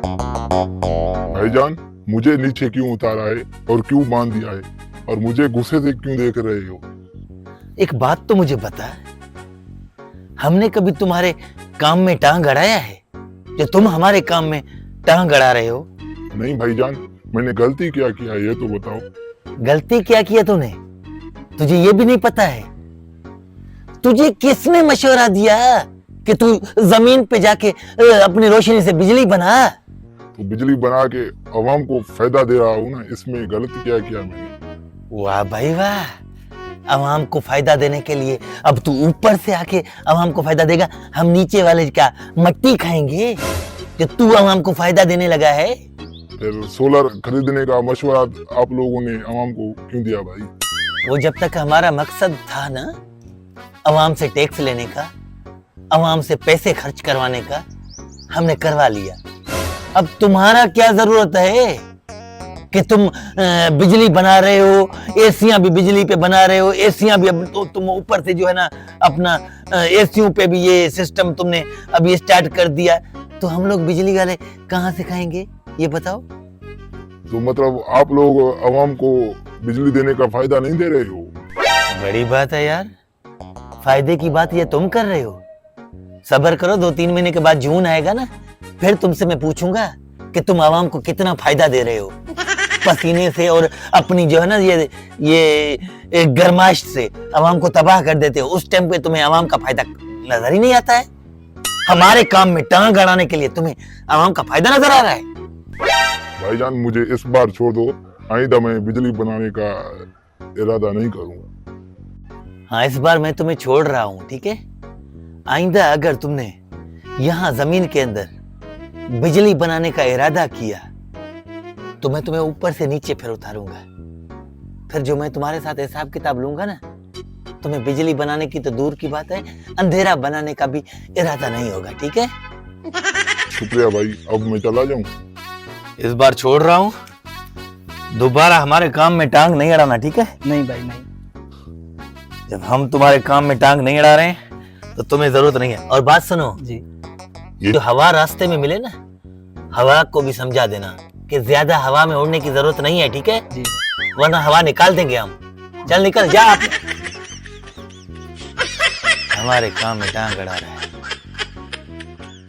भाईजान, मुझे नीचे क्यों उतारा है और क्यों बांध दिया है और मुझे गुस्से से क्यों देख रहे हो? एक बात तो मुझे बता, हमने कभी तुम्हारे काम में टांग अड़ाया है जो तुम हमारे काम में टांग अड़ा रहे हो? नहीं भाईजान, मैंने गलती क्या किया ये तो बताओ। गलती क्या किया तूने? तुझे ये भी नहीं पता है? तुझे किसने मशवरा दिया कि तू जमीन पे जाके अपनी रोशनी से बिजली बना? तो बिजली बना के अवाम को फायदा दे रहा हूँ ना, इसमें गलत क्या किया मैंने? वाह भाई वाह, अवाम को फायदा देने के लिए अब तू ऊपर से आके अवाम को फायदा देगा। हम नीचे वाले क्या मट्टी खाएंगे जो तू अवाम को फायदा देने लगा है? फिर सोलर खरीदने का मशवरा आप लोगों ने अवाम को क्यों दिया भाई? वो जब तक हमारा मकसद था ना अवाम से टैक्स लेने का, अवाम से पैसे खर्च करवाने का, हमने करवा लिया। अब तुम्हारा क्या जरूरत है कि तुम बिजली बना रहे हो, एसियां भी बिजली पे बना रहे हो, एसियां भी अब तो तुम ऊपर से जो है ना अपना एसियों पे भी ये सिस्टम तुमने अब ये स्टार्ट कर दिया, तो हम लोग बिजली वाले कहाँ से खाएंगे ये बताओ? तो मतलब आप लोग अवाम को बिजली देने का फायदा नहीं दे रहे हो? बड़ी बात है यार, फायदे की बात ये तुम कर रहे हो। सब्र करो, 2-3 महीने के बाद जून आएगा ना, फिर तुमसे मैं पूछूंगा कि तुम आवाम को कितना फायदा दे रहे हो पसीने से, और अपनी जो है ना ये गर्माश से आवाम को तबाह कर देते हो। उस टाइम पे तुम्हें आवाम का फायदा नजर ही नहीं आता है। हमारे काम में टांग अड़ाने के लिए तुम्हें आवाम का फायदा नजर आ रहा है। भाईजान, मुझे इस बार छोड़ दो, आइंदा मैं बिजली बनाने का इरादा नहीं करूंगा। हाँ, इस बार मैं तुम्हें छोड़ रहा हूँ, ठीक है? आइंदा अगर तुमने यहाँ जमीन के अंदर बिजली बनाने का इरादा किया तो मैं तुम्हें ऊपर से नीचे फिर उतारूंगा। फिर जो मैं तुम्हारे साथ हिसाब किताब लूंगा ना, तुम्हें बिजली बनाने की तो दूर की बात है, अंधेरा बनाने का भी इरादा नहीं होगा, ठीक है? शुक्रिया भाई, अब मैं चला जाऊं? इस बार छोड़ रहा हूँ, दोबारा हमारे काम में टांग नहीं अड़ाना, ठीक है? नहीं भाई नहीं। जब हम तुम्हारे काम में टांग नहीं अड़ा रहे हैं तो तुम्हें जरूरत नहीं है। और बात सुनो जी, जो हवा रास्ते में मिले ना, हवा को भी समझा देना कि ज्यादा हवा में उड़ने की जरूरत नहीं है, ठीक है? जी। वरना हवा निकाल देंगे हम। चल निकल जा आप। हमारे काम में टांग अड़ा रहा है।